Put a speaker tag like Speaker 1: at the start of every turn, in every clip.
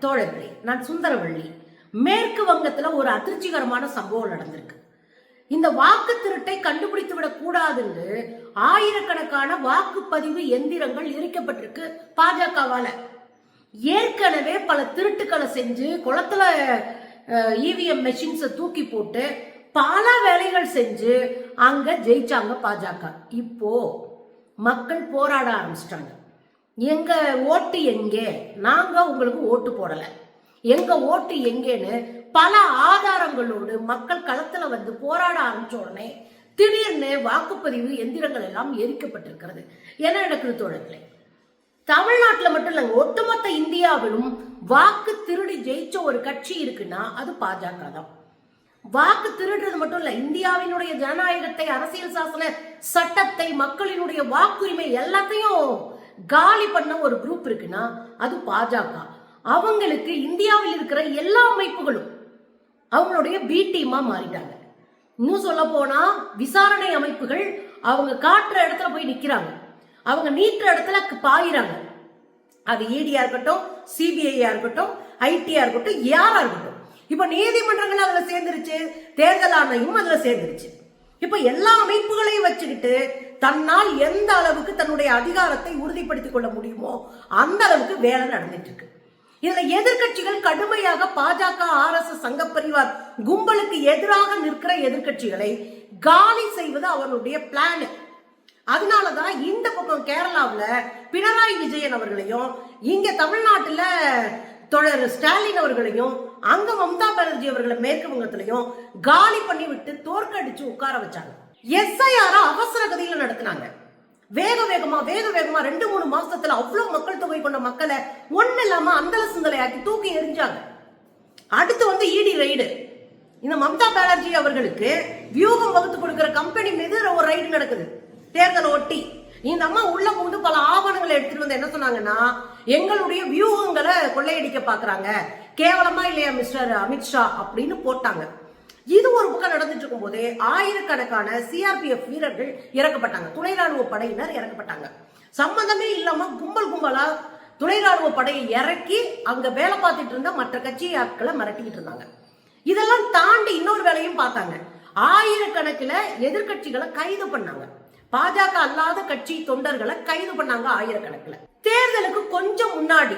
Speaker 1: தோழர்களே, நான் சுந்தரவள்ளி. மேற்கு வங்கத்துல ஒரு அதிர்ச்சிகரமான சம்பவம் நடந்திருக்கு. இந்த வாக்கு திருட்டை கண்டுபிடித்து விடக் கூடாதுன்னு ஆயிரக்கணக்கான வாக்குப்பதிவு எந்திரங்கள் எரிக்கப்பட்டிருக்கு பாஜகவால. ஏற்கனவே பல திருட்டுக்களை செஞ்சு குளத்துல இவிஎம் மெஷின்ஸை தூக்கி போட்டு பல வேலைகள் செஞ்சு அங்க ஜெயிச்சாங்க பாஜக. இப்போ மக்கள் போராட ஆரம்பிச்சிட்டாங்க. எங்க ஓட்டு எங்கே, நாங்க உங்களுக்கு ஓட்டு போடல, எங்க ஓட்டு எங்கேன்னு பல ஆதாரங்களோடு மக்கள் களத்துல வந்து போராட ஆரம்பிச்ச உடனே திடீர்னு வாக்குப்பதிவு எந்திரங்கள் எல்லாம் எரிக்கப்பட்டிருக்கிறது. என்ன நடக்குது தோழர்களே? தமிழ்நாட்டில் மட்டும் இல்லைங்க, ஒட்டுமொத்த இந்தியாவிலும் வாக்கு திருடி ஜெயிச்ச ஒரு கட்சி இருக்குன்னா அது பாஜக தான். வாக்கு திருடுறது மட்டும் இல்ல, இந்தியாவினுடைய ஜனநாயகத்தை, அரசியல் சாசன சட்டத்தை, மக்களினுடைய வாக்குரிமை எல்லாத்தையும் காலி பண்ண ஒரு குரூப் இருக்குன்னா அது பாஜக. அவங்களுக்கு இந்தியாவில் இருக்கிற எல்லா அமைப்புகளும் அவங்களுடைய பி டீமா மாறிட்டாங்க. இன்னும் சொல்ல போனா விசாரணை அமைப்புகள் அவங்க காட்டுற இடத்துல போய் நிக்கிறாங்க, அவங்க நீட்டுற இடத்துல பாயிறாங்க. அது இடியா இருக்கட்டும், சிபிஐயா இருக்கட்டும், ஐடியா இருக்கட்டும், யாரா இருக்கட்டும். இப்ப நீதிமன்றங்கள் அதுல சேர்ந்துருச்சு, தேர்தல் ஆணையம் அதுல சேர்ந்துருச்சு. இப்ப எல்லா அமைப்புகளையும் வச்சுக்கிட்டு தன்னால் எந்த அளவுக்கு தன்னுடைய அதிகாரத்தை உறுதிப்படுத்திக் கொள்ள முடியுமோ அந்த அளவுக்கு வேலை நடந்துட்டு இருக்கு. இதுல எதிர்கட்சிகள் கடுமையாக பாஜக, RSS, சங்க பரிவார் கும்பலுக்கு எதிராக நிற்கிற எதிர்கட்சிகளை காலி செய்வது அவர்களுடைய பிளான். அதனாலதான் இந்த பக்கம் கேரளாவுல பினராயி விஜயன் அவர்களையும், இங்க தமிழ்நாட்டுல தொடர் ஸ்டாலின் அவர்களையும், அங்க மம்தா பானர்ஜி அவர்களை மேற்கு வங்கத்திலையும் காலி பண்ணி விட்டு தோற்கடிச்சு உட்கார வச்சாங்க. SIR அவசர கதியில நடத்தினாங்க. வேக வேகமா 2-3 மாசத்துல அவ்வளவு மக்கள் தொகை கொண்ட மக்களை ஒண்ணு இல்லாம அந்தல சிந்தலை ஆக்கி தூக்கி எரிஞ்சாங்க. அடுத்து வந்து இடி ரைடு. இந்த மம்தா பானர்ஜி அவர்களுக்கு வியூகம் வகுத்து கொடுக்கிற கம்பெனி மீது ஒரு ரைடு நடக்குது தேர்தலை ஒட்டி. இந்த அம்மா உள்ள போது பல ஆவணங்களை எடுத்துட்டு வந்து என்ன சொன்னாங்கன்னா, எங்களுடைய வியூகங்களை கொள்ளையடிக்க பாக்குறாங்க, கேவலமா இல்லையா மிஸ்டர் அமித்ஷா அப்படின்னு போட்டாங்க. இது ஒரு பக்கம் நடந்துட்டு இருக்கும் போதே ஆயிரக்கணக்கான CRPF வீரர்கள் இறக்கப்பட்டாங்க, துணை ராணுவ படையினர் இறக்கப்பட்டாங்க. சம்பந்தமே இல்லாம கும்பலா துணை ராணுவ படையை இறக்கி அங்க வேலை பார்த்துட்டு இருந்த மற்ற கட்சி ஆட்களை மிரட்டிக்கிட்டு இருந்தாங்க. இதெல்லாம் தாண்டி இன்னொரு வேலையும் பார்த்தாங்க. ஆயிரக்கணக்கில் எதிர்கட்சிகளை கைது பண்ணாங்க, பாஜக அல்லாத கட்சி தொண்டர்களை கைது பண்ணாங்க ஆயிரக்கணக்கில். தேர்தலுக்கு கொஞ்சம் முன்னாடி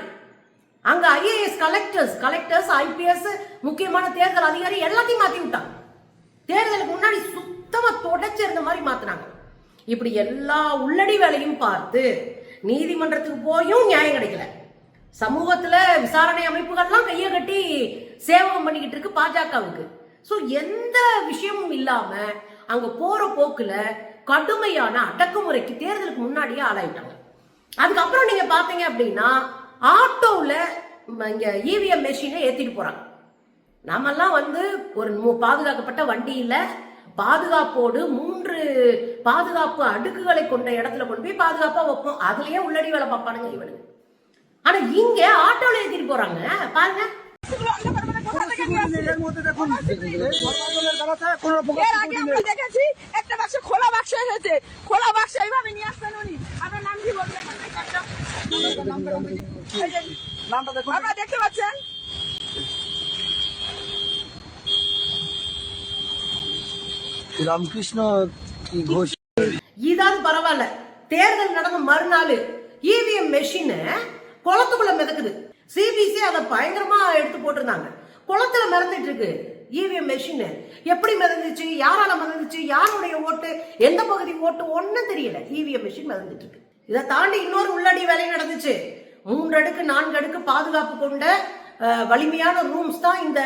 Speaker 1: அங்க IAS கலெக்டர்ஸ் IPS முக்கியமான தேர்தல் அதிகாரி எல்லாத்தையும் மாத்தி விட்டாங்க. தேர்தலுக்கு முன்னாடி சுத்தமா தொடச்சிருந்த மாதிரி மாத்தினாங்க. இப்படி எல்லா உள்ளடி வேலையும் பார்த்து நீதிமன்றத்துக்கு போயும் நியாயம் கிடைக்கல. சமூகத்துல விசாரணை அமைப்புகள்லாம் கைய கட்டி சேவகம் பண்ணிக்கிட்டு இருக்கு பாஜகவுக்கு. சோ எந்த விஷயமும் இல்லாம அங்க போற போக்குல கடுமையான அடக்குமுறைக்கு தேர்தலுக்கு முன்னாடியே ஆளாயிட்டாங்க. அதுக்கப்புறம் நீங்க பாத்தீங்க அப்படின்னா ஆட்டோல இங்க இவிஎம் மெஷினை ஏத்திட்டு போறாங்க. நாமெல்லாம் வந்து ஒரு பாதுகாக்கப்பட்ட வண்டியில பாதுகாப்போடு 3 பாதுகாப்பு அடுக்குகளை கொண்ட இடத்துல கொண்டு போய் பாதுகாப்பா வைப்போம். அதுலயே உள்ளடி வேலை பார்ப்பானுங்க இவனுங்க. ஆனா இங்க ஆட்டோல ஏத்திட்டு போறாங்க பாருங்க.
Speaker 2: একটা বাক্স খোলা বাক্স হয়েছে, খোলা বাক্স এইভাবে নিয়ে আসতেন উনি। আপনার নাম কি বলবেন? নামটা দেখুন, আপনারা দেখতে পাচ্ছেন।
Speaker 3: ராமகிருஷ்ண கோஷ்.
Speaker 1: இதாவது பரவாயில்ல, தேர்தல் நடந்த மறுநாள் இவிஎம் மெஷின் குளத்துக்குள்ள மிதக்குது. சிபிசி அதை பயங்கரமா எடுத்து போட்டிருந்தாங்க. குளத்துல மிதந்துட்டு இருக்கு இவிஎம் மெஷின். எப்படி மிதந்துச்சு, யாரால மிதந்துச்சு, யாருடைய ஓட்டு, எந்த பகுதி ஓட்டு, ஒன்னும் தெரியல. இவிஎம் மெஷின் மிதந்துட்டு இருக்கு. இதை தாண்டி இன்னொரு உள்ளடி வேலை நடந்துச்சு. 3 அடுக்கு 4 அடுக்கு பாதுகாப்பு கொண்ட வலிமையான ரூம்ஸ் தான் இந்த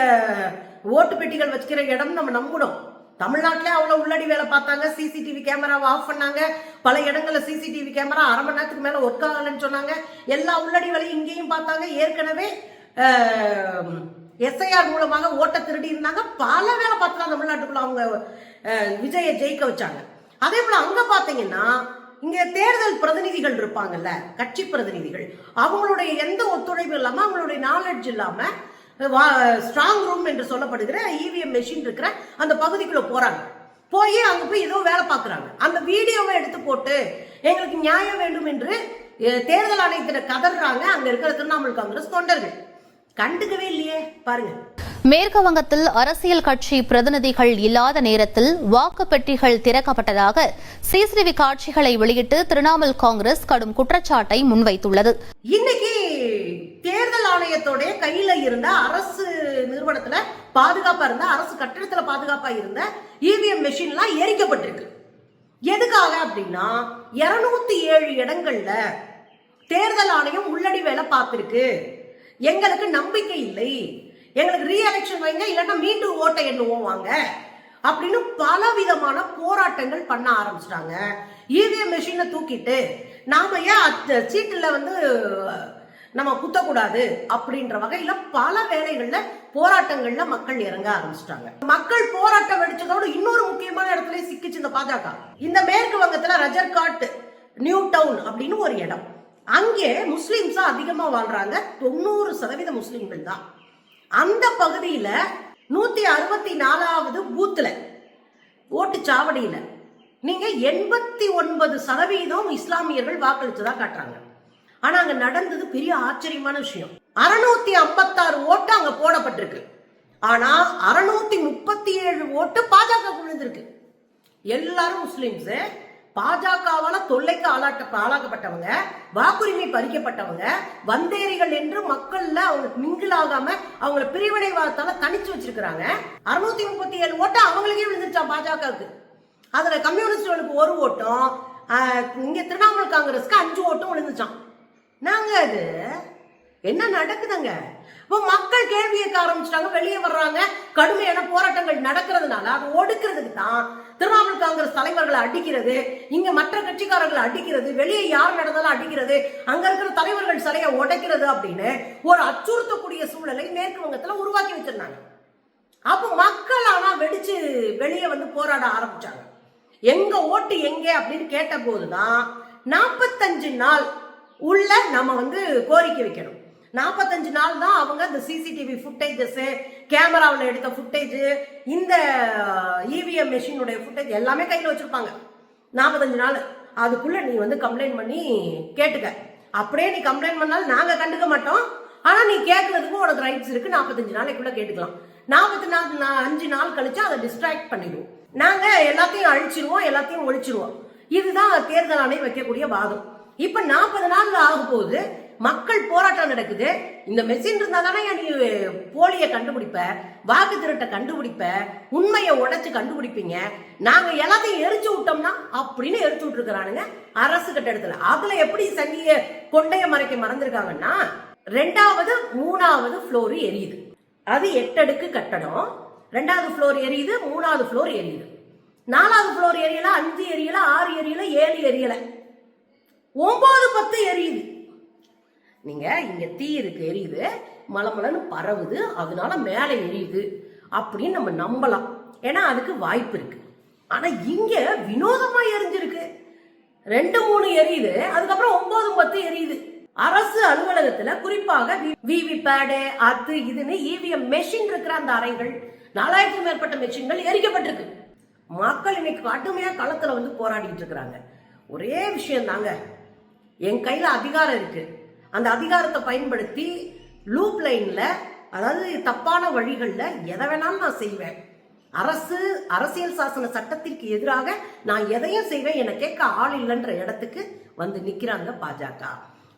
Speaker 1: ஓட்டு பெட்டிகள் வச்சுக்கிற இடம் நம்ம நம்பணும். தமிழ்நாட்டிலே அவ்வளவு உள்ளடி வேலை பார்த்தாங்க. CCTV கேமராவை ஆஃப் பண்ணாங்க. பல இடங்கள்ல CCTV கேமரா 1/2 மணி நேரத்துக்கு மேல ஒர்க் ஆகலன்னு சொன்னாங்க. எல்லா உள்ளடி வேலையும் இங்கேயும் பார்த்தாங்க. ஏற்கனவே SIR மூலமாக ஓட்ட திருடி இருந்தாங்க. பல வேலை பார்த்துலாம் தமிழ்நாட்டுக்குள்ள அவங்க விஜயை ஜெயிக்க வச்சாங்க. அதே போல அங்க பாத்தீங்கன்னா இங்க தேர்தல் பிரதிநிதிகள் இருப்பாங்கல்ல, கட்சி பிரதிநிதிகள், அவங்களுடைய எந்த ஒத்துழைப்பு இல்லாம, அவங்களுடைய நாலேஜ் இல்லாம ஸ்ட்ராங் ரூம் என்று சொல்லப்படுகிற இவிஎம் மெஷின் இருக்கிற அந்த பகுதிக்குள்ள போறாங்க. போய் அங்க போய் ஏதோ வேலை பார்க்கறாங்க. அந்த வீடியோவை எடுத்து போட்டு எங்களுக்கு நியாயம் வேண்டும் என்று தேர்தல் ஆணையத்திட கதறாங்க அங்க இருக்கிற திரிணாமுல் காங்கிரஸ் தொண்டர்கள். கண்டுக்கவே இல்லையே பாருங்க.
Speaker 3: மேற்கு வங்கத்தில் அரசியல் கட்சி பிரதிநிதிகள் இல்லாத நேரத்தில் வாக்குப் பெட்டிகள் திறக்கப்பட்டதாக சிசிடிவி காட்சிகளை வெளியிட்டு திரிணாமுல் காங்கிரஸ் கடும் குற்றச்சாட்டை முன்வைத்துள்ளது.
Speaker 1: இன்னைக்கு தேர்தல் ஆணையத்தோட கையில இருந்த அரசு நிறுவனத்துல பாதுகாப்பா இருந்த அரசு கட்டிடத்துல பாதுகாப்பா இருந்த இவிஎம் மெஷின்லாம் எரிக்கப்பட்டிருக்கு. எதுக்காக அப்படின்னா 207 இடங்கள்ல தேர்தல் ஆணையம் உள்ளடி வேலை பார்த்திருக்கு. எங்களுக்கு நம்பிக்கை இல்லை, எங்களுக்கு ரீஎலெக்ஷன் வைங்க, இல்லைன்னா மீண்டும் ஓட்டை எண்ணுவோம் வாங்க அப்படின்னு பல விதமான போராட்டங்கள் பண்ண ஆரம்பிச்சிட்டாங்க. இவிஎம் மெஷினை தூக்கிட்டு நாம ஏன் சீட்டுல நம்ம குத்தக்கூடாது அப்படின்ற வகையில பல வேலைகள்ல போராட்டங்கள்ல மக்கள் இறங்க ஆரம்பிச்சிட்டாங்க. மக்கள் போராட்டம் வெடிச்சதோடு இன்னொரு முக்கியமான இடத்துல சிக்கிச்சு இந்த பாஜக. இந்த மேற்கு வங்கத்துல ரஜர்காட் நியூ டவுன் அப்படின்னு ஒரு இடம், அங்கே முஸ்லிம்ஸ் அதிகமா வாழ்றாங்க. 90% முஸ்லிம்கள் தான். அந்த பகுதியில 164வது பூத்துல ஓட்டுச்சாவடியில நீங்க 89% இஸ்லாமியர்கள் வாக்களிச்சதா காட்டுறாங்க. ஆனா அங்க நடந்தது பெரிய ஆச்சரியமான விஷயம். 656 ஓட்டு அங்க போடப்பட்டிருக்கு. ஆனா 637 ஓட்டு பாஜக விழுந்திருக்கு. எல்லாரும் முஸ்லிம்ஸ், பாஜகவால தொல்லைக்கு ஆளாக்கப்பட்டவங்க, வாக்குரிமை பறிக்கப்பட்டவங்க, வந்தேரிகள் என்று மக்கள்ல அவங்க மிங்கிள் ஆகாம அவங்களை பிரிவினைவாதத்தால தனிச்சு வச்சிருக்கிறாங்க. 637 ஓட்டு அவங்களுக்கே விழுந்துருச்சா பாஜகவுக்கு. அதுல கம்யூனிஸ்டுகளுக்கு 1 ஓட்டும், இங்க திரிணாமுல் காங்கிரஸ்க்கு 5 ஓட்டும் விழுந்துச்சான். நாங்க அது என்ன நடக்குதுங்க? இப்போ மக்கள் கேள்வி கேட்க ஆரம்பிச்சிட்டாங்க, வெளியே வர்றாங்க. கடுமையான போராட்டங்கள் நடக்கிறதுனால அதை ஒடுக்கிறதுக்கு தான் திரிணாமுல் காங்கிரஸ் தலைவர்களை அடிக்கிறது, இங்க மற்ற கட்சிக்காரர்களை அடிக்கிறது, வெளியே யார் நடந்தாலும் அடிக்கிறது, அங்க இருக்கிற தலைவர்கள் சிலையை உடைக்கிறது அப்படின்னு ஒரு அச்சுறுத்தக்கூடிய சூழலை மேற்கு வங்கத்துல உருவாக்கி வச்சிருந்தாங்க. அப்போ மக்கள் ஆனா வெடிச்சு வெளியே போராட ஆரம்பிச்சாங்க. எங்க ஓட்டு எங்க அப்படின்னு கேட்ட போதுதான் 45 நாள் உள்ள நம்ம கோரிக்கை வைக்கணும். 45 நாள் தான் அவங்க இந்த சிசிடிவி ஃபுட்டேஜஸ், கேமராவில் எடுத்த ஃபுட்டேஜ், இந்த இவிஎம் மெஷினுடைய ஃபுட்டேஜ் எல்லாமே கையில் வச்சிருப்பாங்க. 45 நாள் அதுக்குள்ள நீ கம்ப்ளைண்ட் பண்ணி கேட்டுக்க. அப்படியே நீ கம்ப்ளைண்ட் பண்ணாலும் நாங்க கண்டுக்க மாட்டோம். ஆனா நீ கேட்கறதுக்கும் உனக்கு ரைட்ஸ் இருக்கு. 45 நாளைக்குள்ள கேட்டுக்கலாம். 45 நாள் கழிச்சு அதை டிஸ்ட்ராக்ட் பண்ணிடுவோம், நாங்க எல்லாத்தையும் அழிச்சிருவோம், எல்லாத்தையும் ஒழிச்சிருவோம். இதுதான் தேர்தல் ஆணையம் வைக்கக்கூடிய வாதம். இப்ப 40 நாள் ஆகும் போது மக்கள் போராட்டம் நடக்குது. இந்த மெஷின் இருந்தா தானே நீ போலியை கண்டுபிடிப்ப, வாக்கு திருட்டை கண்டுபிடிப்ப, உண்மையை உடைச்சு கண்டுபிடிப்பீங்க. நாங்க எல்லாத்தையும் எரிச்சு விட்டோம்னா அப்படின்னு எரிச்சு விட்டுருக்கானுங்க அரசு கட்டடத்துல. அதுல எப்படி சங்கிய கொண்டைய மறைக்க மறந்துருக்காங்கன்னா, 2வது 3வது ஃப்ளோர் எரியுது. அது 8 அடுக்கு கட்டடம். 2வது ஃப்ளோர் எரியுது, 3வது ஃப்ளோர் எரியுது, 4வது ஃப்ளோர் எரியல, 5 எரியல, 6 எரியல, 7 எரியல, 9, 10 எரியுது. நீங்க இங்க தீ இருக்கு, எரியுது, மலமலன்னு பரவுது, அதனால மேல எரியுது அப்படின்னு நம்ம நம்பலாம். ஏன்னா அதுக்கு வாய்ப்பு இருக்கு. ஆனா இங்க வினோதமா எரிஞ்சிருக்கு. 2, 3 எரியுது, அதுக்கப்புறம் 9, 10 எரியுது. அரசு அலுவலகத்துல குறிப்பாக விவி பேடு அது இதுன்னு இவிஎம் மெஷின் இருக்கிற அந்த அறைகள் 4000க்கும் மேற்பட்ட மெஷின்கள் எரிக்கப்பட்டிருக்கு. மக்கள் இன்னைக்கு கடுமையா களத்துல போராடிட்டு இருக்கிறாங்க. ஒரே விஷயம் தாங்க, என் கையில அதிகாரம் இருக்கு, அந்த அதிகாரத்தை பயன்படுத்தி லூப் லைன்ல, அதாவது தப்பான வழிகள்ல எதை வேணாலும் நான் செய்வேன். அரசியல் சாசன சட்டத்திற்கு எதிராக நான் எதையும் செய்வேன், என்னை கேட்க ஆள் இல்லைன்ற இடத்துக்கு நிக்கிறாங்க பாஜக.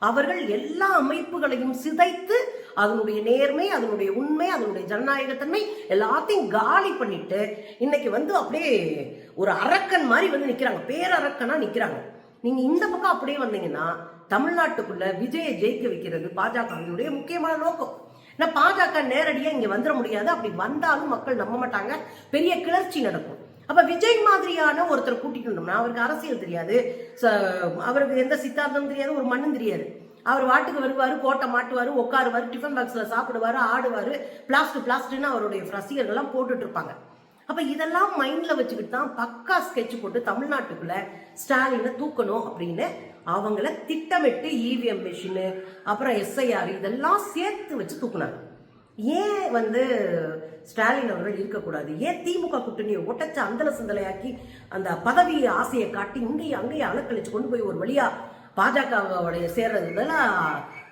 Speaker 1: அவர்கள் எல்லா அமைப்புகளையும் சிதைத்து அதனுடைய நேர்மை, அதனுடைய உண்மை, அதனுடைய ஜனநாயகத்தன்மை எல்லாத்தையும் காலி பண்ணிட்டு இன்னைக்கு அப்படியே ஒரு அரக்கன் மாதிரி நிக்கிறாங்க, பேரரக்கனா நிக்கிறாங்க. நீங்க இந்த பக்கம் அப்படியே வந்தீங்கன்னா தமிழ்நாட்டுக்குள்ள விஜயை ஜெயிக்க வைக்கிறது பாஜகவினுடைய முக்கியமான நோக்கம். ஏன்னா பாஜக நேரடியா இங்க வந்துட முடியாது. அப்படி வந்தாலும் மக்கள் நம்ப மாட்டாங்க, பெரிய கிளர்ச்சி நடக்கும். அப்ப விஜய் மாதிரியான ஒருத்தர் கூட்டிக்கணும்னா அவருக்கு அரசியல் தெரியாது, அவருக்கு எந்த சித்தாந்தம் தெரியாது, ஒரு மண்ணும் தெரியாது. அவர் வாட்டுக்கு வருவாரு, கோட்டை மாட்டுவாரு, உட்காருவாரு, டிஃபன் பாக்ஸ்ல சாப்பிடுவாரு, ஆடுவாரு, பிளாஸ்ட்னு அவருடைய ரசிகர்கள்லாம் போட்டுட்டு இருப்பாங்க. அப்ப இதெல்லாம் மைண்ட்ல வச்சுக்கிட்டு தான் பக்கா ஸ்கெட்ச் போட்டு தமிழ்நாட்டுக்குள்ள ஸ்டாலினை தூக்கணும் அப்படின்னு அவங்கள திட்டமிட்டு இவிஎம் மெஷின், அப்புறம் எஸ்ஐஆர் இதெல்லாம் சேர்த்து வச்சு தூக்குனாங்க. ஏன் ஸ்டாலின் அவர்கள் இருக்கக்கூடாது? ஏன் திமுக கூட்டணியை ஒட்டச்ச அந்தல சிந்தலையாக்கி அந்த பதவி ஆசையை காட்டி இங்கேயும் அங்கேயும் அலக்கழிச்சு கொண்டு போய் ஒரு வழியா பாஜகவுடைய சேர்றது இதெல்லாம்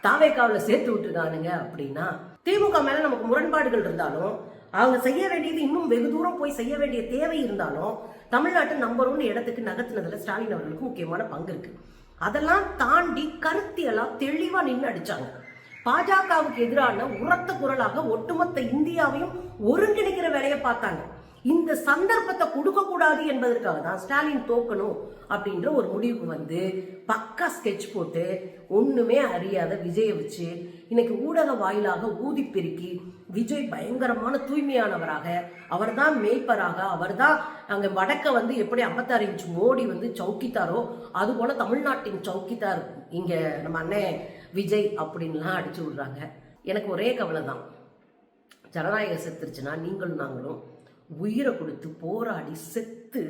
Speaker 1: தாவேக்காவில் சேர்த்து விட்டுருக்கானுங்க அப்படின்னா திமுக மேல நமக்கு முரண்பாடுகள் இருந்தாலும் அவங்க செய்ய வேண்டியது இன்னும் வெகு தூரம் போய் செய்ய வேண்டிய தேவை இருந்தாலும் தமிழ்நாட்டு நம்பர் 1 இடத்துக்கு நகர்த்தினதுல ஸ்டாலின் அவர்களுக்கு முக்கியமான பங்கு இருக்கு. அதெல்லாம் தாண்டி கருத்தியலா தெளிவா நின்று அடிச்சாங்க. பாஜகவுக்கு எதிரான உரத்த குரலாக ஒட்டுமொத்த இந்தியாவையும் ஒருங்கிணைக்கிற வேலையை பார்த்தாங்க. இந்த சந்தர்ப்பத்தை கொடுக்க கூடாது என்பதற்காக தான் ஸ்டாலின் தோக்கணும் அப்படின்ற ஒரு முடிவுக்கு வந்து பக்கா ஸ்கெட்ச் போட்டு ஒண்ணுமே அறியாத விஜயை வச்சு இன்னைக்கு ஊடக வாயிலாக ஊதி பெருக்கி விஜய் பயங்கரமான தூய்மையானவராக, அவர்தான் மேய்ப்பராக, அவர்தான் அங்க வடக்க வந்து எப்படி 56 இன்ச் மோடி வந்து சௌக்கித்தாரோ அது போல தமிழ்நாட்டின் சௌக்கித்தார் இங்க நம்ம அண்ணன் விஜய் அப்படின்லாம் அடிச்சு விடுறாங்க. எனக்கு ஒரே கவலை தான், ஜனநாயகம் செத்துருச்சுன்னா நீங்களும் நாங்களும் உயிரை கொடுத்து போராடி செத்து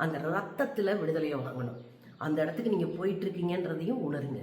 Speaker 1: அந்த ரத்தத்துல விடுதலையை வாங்கணும். அந்த இடத்துக்கு நீங்க போயிட்டு இருக்கீங்கன்றதையும் உணருங்க.